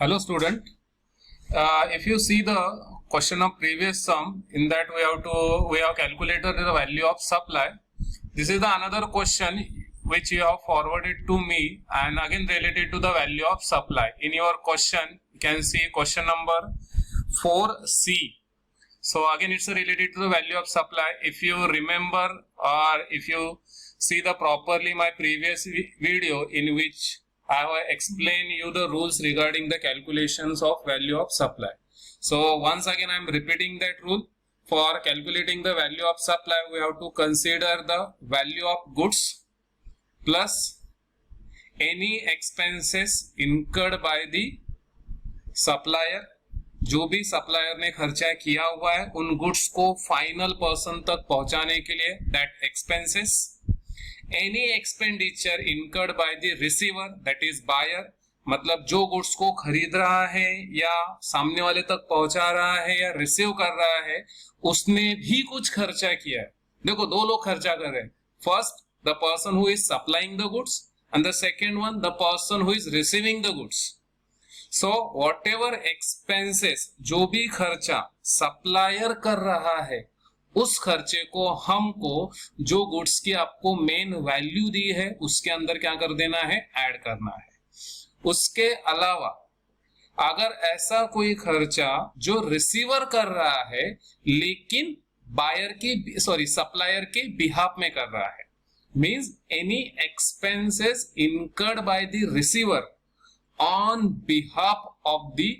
Hello student, if you see the question of previous sum, in that we have calculated the value of supply. This is the another question which you have forwarded to me and again related to the value of supply. In your question, you can see question number 4C. So again it's related to the value of supply. If you remember or if you see the properly my previous video in which I have explained you the rules regarding the calculations of value of supply. So once again I am repeating that rule. For calculating the value of supply, we have to consider the value of goods plus any expenses incurred by the supplier. जो भी supplier ने खर्चा किया हुआ है उन goods को final person तक पहुंचाने के लिए, that expenses. Any expenditure incurred by the receiver, that is buyer, मतलब जो गुड्स को खरीद रहा है या सामने वाले तक पहुंचा रहा है या रिसीव कर रहा है, उसने भी कुछ खर्चा किया है. देखो दो लोग खर्चा कर रहे हैं. First the person who is supplying the goods and the second one the person who is receiving the goods. So what ever expenses, जो भी खर्चा सप्लायर कर रहा है उस खर्चे को हमको जो गुड्स की आपको मेन वैल्यू दी है उसके अंदर क्या कर देना है, ऐड करना है. उसके अलावा अगर ऐसा कोई खर्चा जो रिसीवर कर रहा है लेकिन बायर की सप्लायर के बिहाफ में कर रहा है, means any expenses incurred by the receiver on behalf of the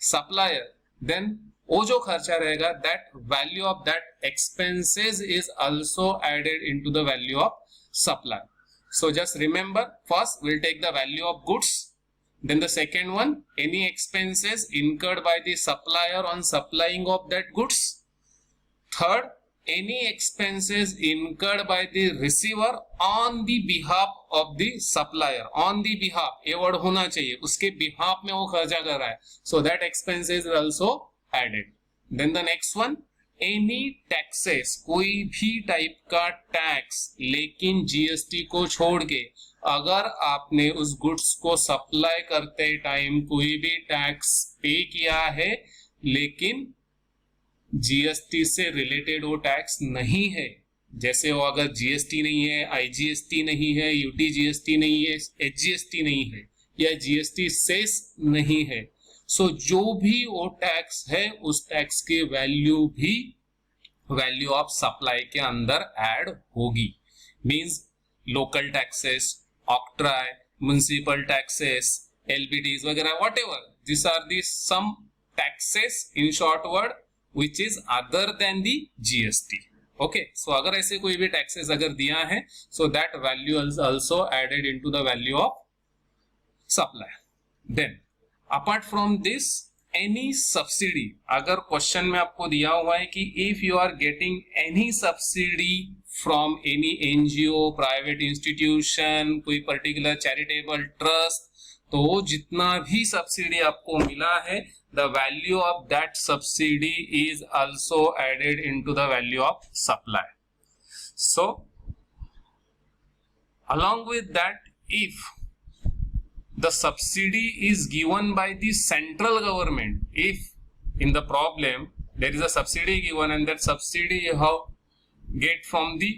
supplier, then वो जो खर्चा रहेगा that value of that expenses is also added into the value of supply. So just remember, first we'll take the value of goods, then the second one any expenses incurred by the supplier on supplying of that goods, third any expenses incurred by the receiver on the behalf of the supplier. On the behalf ये word होना चाहिए, उसके behalf में वो खर्चा कर रहा है, so that expenses is also added. Then the next one any taxes, कोई भी टाइप का टैक्स लेकिन जीएसटी को छोड़ के अगर आपने उस गुड्स को सप्लाई करते टाइम कोई भी टैक्स पे किया है लेकिन जीएसटी से रिलेटेड वो टैक्स नहीं है, जैसे वो अगर जीएसटी नहीं है, आईजीएसटी नहीं है, यूटी जीएसटी नहीं है, एचजीएसटी नहीं है या जीएसटी सेस नहीं है, सो जो भी वो टैक्स है उस टैक्स की वैल्यू भी वैल्यू ऑफ सप्लाई के अंदर ऐड होगी. Means local taxes, octroi, municipal taxes, LBDs वगैरह, whatever, this are the some taxes in short word which is other than the GST. Okay, so अगर ऐसे कोई भी टैक्सेस अगर दिया है so that value is also added into the value of supply. Then apart from this any subsidy, अगर question में आपको दिया हुआ है कि if you are getting any subsidy from any NGO, private institution, कोई पर्टिकुलर चैरिटेबल ट्रस्ट, तो जितना भी सब्सिडी आपको मिला है the value of that subsidy is also added into the value of supply. So along with that, if the subsidy is given by the central government, if in the problem there is a subsidy given and that subsidy you have get from the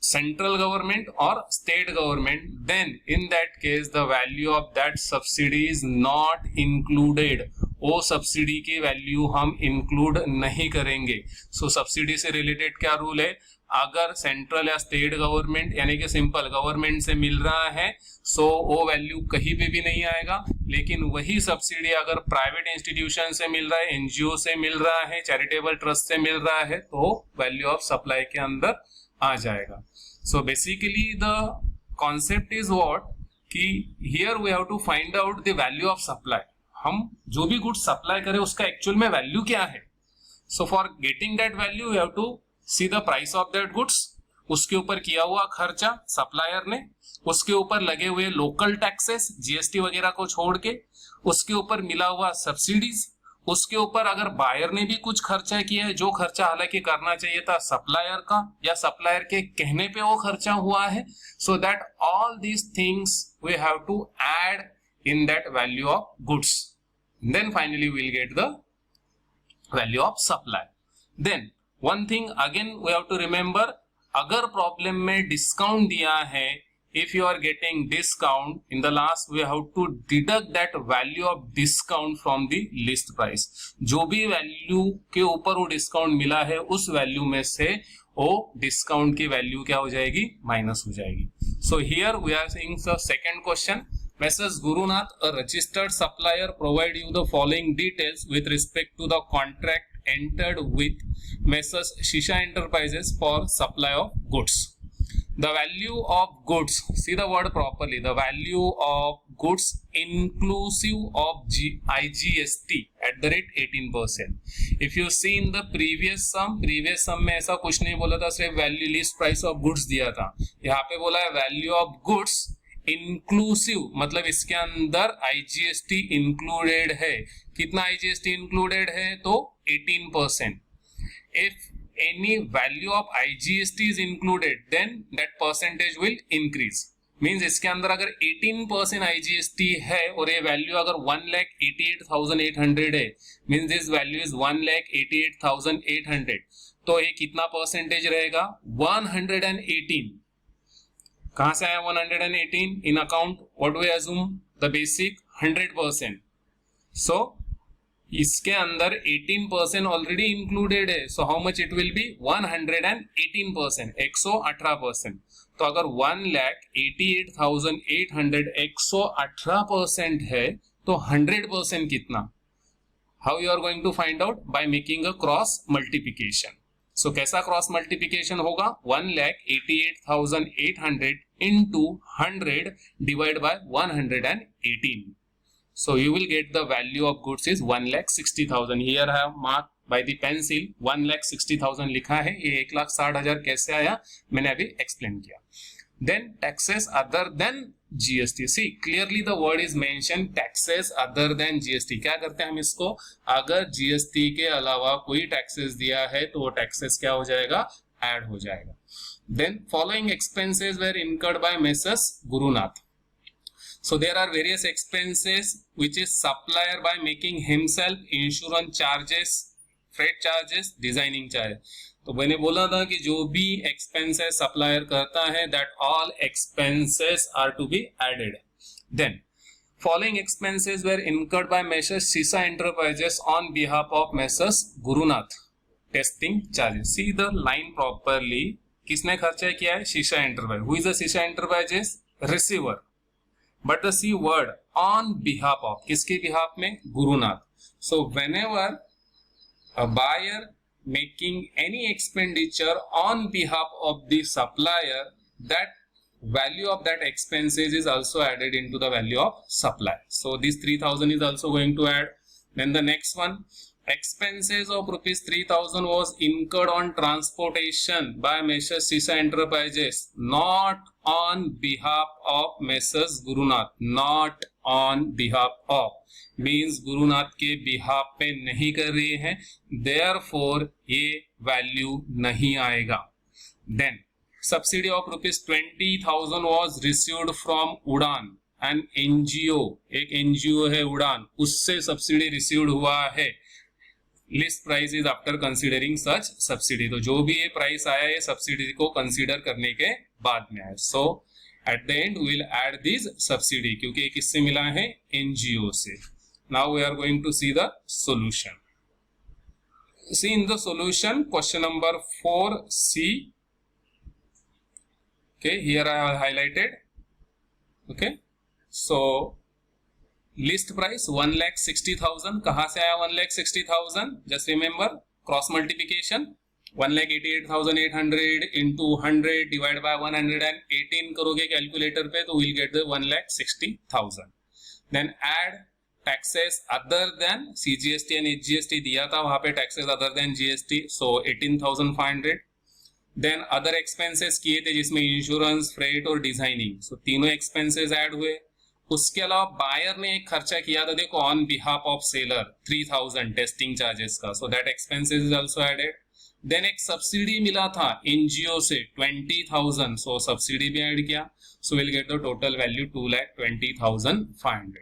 central government or state government, then in that case the value of that subsidy is not included. वो subsidy की value हम include नहीं करेंगे. सो subsidy से related क्या rule है, अगर central या स्टेट गवर्नमेंट यानी कि सिंपल गवर्नमेंट से मिल रहा है सो वो वैल्यू कहीं पे भी नहीं आएगा, लेकिन वही सब्सिडी अगर प्राइवेट इंस्टीट्यूशन से मिल रहा है, एनजीओ से मिल रहा है, चैरिटेबल ट्रस्ट से मिल रहा है तो वैल्यू ऑफ सप्लाई के अंदर आ जाएगा. So basically the concept is what कि here we have to find out the value of supply. हम जो भी गुड्स सप्लाई करें उसका एक्चुअल में वैल्यू क्या है. So for getting that value we have to see the price of that goods, उसके ऊपर किया हुआ खर्चा सप्लायर ने, उसके ऊपर लगे हुए लोकल टैक्सेस जीएसटी वगैरह को छोड़ के, उसके ऊपर मिला हुआ सब्सिडीज, उसके ऊपर अगर बायर ने भी कुछ खर्चा किया है जो खर्चा हालांकि करना चाहिए था सप्लायर का या सप्लायर के कहने पे वो खर्चा हुआ है, so that all these things we have to add in that value of goods. Then finally we will get the value of supply. Then one thing again we have to remember, अगर problem में discount दिया है, if you are getting discount, in the last we have to deduct that value of discount from the list price. जो भी value के ऊपर वो discount मिला है उस वैल्यू में से वो डिस्काउंट की वैल्यू क्या हो जाएगी, माइनस हो जाएगी. So here we are seeing the second question. Messrs. Gurunath, a registered supplier, provide you the following details with respect to the contract entered with Messrs. Shisha Enterprises for supply of goods. The value of goods, see the word properly, the value of goods inclusive of IGST at the rate 18%. If you see in the previous sum में ऐसा कुछ नहीं बोला था, सिर्फ value list price of goods दिया था. यहाँ पे बोला है वैल्यू ऑफ गुड्स इंक्लूसिव, मतलब इसके अंदर IGST इंक्लूडेड है. कितना IGST इंक्लूडेड है, तो 18%. If any value of IGST is included, then that percentage will increase. Means इसके अंदर अगर 18% IGST है और ये वैल्यू अगर 1,88,800 है, means this value is 1,88,800, तो ये कितना परसेंटेज रहेगा, 118. कहां से आया 118? In account what we assume, the basic 100%. So इसके अंदर 18% ऑलरेडी इंक्लूडेड है. So how much it will be, 118%, 118%. तो अगर 1,88,800 118% है तो 100% कितना? How you are going to find out, by making a cross multiplication. So कैसा क्रॉस मल्टीप्लिकेशन होगा, 1,88,800 into 100 divided by 118. So you will get the value of goods is 1,60,000. Here I have marked by the pencil 1,60,000 लिखा है. ये 1,60,000 कैसे आया मैंने अभी explain किया. Then taxes other than GST. See clearly the word is mentioned, taxes other than GST. क्या करते हैं हम इसको, अगर GST के अलावा कोई टैक्सेस दिया है तो वो टैक्सेस क्या हो जाएगा, ऐड हो जाएगा. Then following expenses were incurred by Messrs. Gurunath. So there are various expenses which is supplier by making himself, insurance charges, freight charges, designing charges. तो मैंने बोला था कि जो भी एक्सपेंसेस सप्लायर करता है, that all expenses are to be added. Then following expenses were incurred by messrs Sheesha enterprises on behalf of messrs Gurunath. Testing charges, see the line properly. किसने खर्चा किया है, Sheesha enterprise. Who is the Sheesha enterprises, receiver. But the see word on behalf of, किसके behalf में, Gurunath. So whenever a buyer making any expenditure on behalf of the supplier, that value of that expenses is also added into the value of supply. So this 3,000 is also going to add. Then the next one, expenses of rupees 3,000 was incurred on transportation by Messrs. Shisha Enterprises, not on behalf of Messrs. Gurunath. Not on behalf of means Gurunath के behalf पे नहीं कर रही है, therefore ये value नहीं आएगा. Then subsidy of rupees 20,000 was received from Udaan, an NGO, एक एनजीओ है उड़ान, उससे सब्सिडी रिसीव्ड हुआ है. List price is after considering such subsidy. तो जो भी ये प्राइस आया है सब्सिडी को कंसीडर करने के बाद में आया. So at the end we will add this subsidy, क्योंकि ये किससे मिला है, एनजीओ से. Now we are going to see the solution. See in the solution, question number 4C. Okay, here I have highlighted. Okay, so list price 1,60,000. कहाँ से आया 1,60,000? Just remember cross multiplication. 1,88,800 into 100 divided by 118 करोगे calculator पे तो we'll get the 1,60,000. Then add taxes other than CGST and HGST दिया था, वहां पे टैक्सेस अदर देन GST, सो 18,500. देन अदर एक्सपेंसेस किए थे जिसमें इंश्योरेंस, फ्रेट और डिजाइनिंग, सो तीनों एक्सपेंसेस ऐड हुए. उसके अलावा बायर ने एक खर्चा किया था देखो on behalf of seller 3,000 testing charges का, so that expenses is also added. Then एक सब्सिडी मिला था एनजीओ से 20,000, सो सब्सिडी भी ऐड किया. So will get the total value 2,20,500.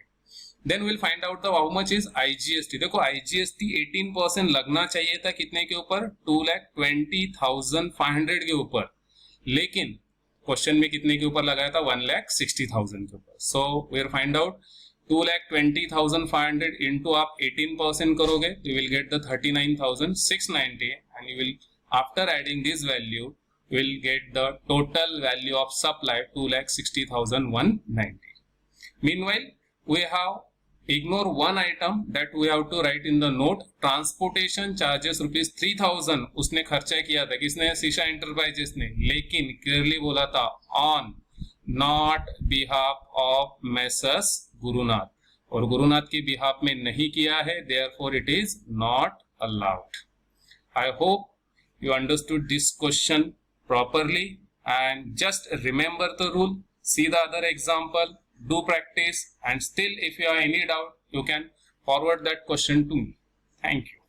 Then will find out the how much is IGST. देखो IGST 18% लगना चाहिए था कितने के ऊपर, 2,20,500 के ऊपर, लेकिन क्वेश्चन में कितने के ऊपर लगाया था, 1,60,000 के ऊपर. So we are find out 2,20,500 into आप 18% करोगे, you will get the 39,690 and you will, after adding this value, you will get the total value of supply 2,60,190. Meanwhile, we have ignore one item that we have to write in the note. Transportation charges rupees 3,000 उसने खर्चा किया था, किसने, शीशा enterprises ने, लेकिन clearly बोला था on not behalf of Messrs Gurunath, और गुरुनाथ की बिहाफ में नहीं किया है, therefore it is not allowed. I hope you understood this question properly and just remember the rule, see the other example, do practice, and still if you have any doubt you can forward that question to me. Thank you.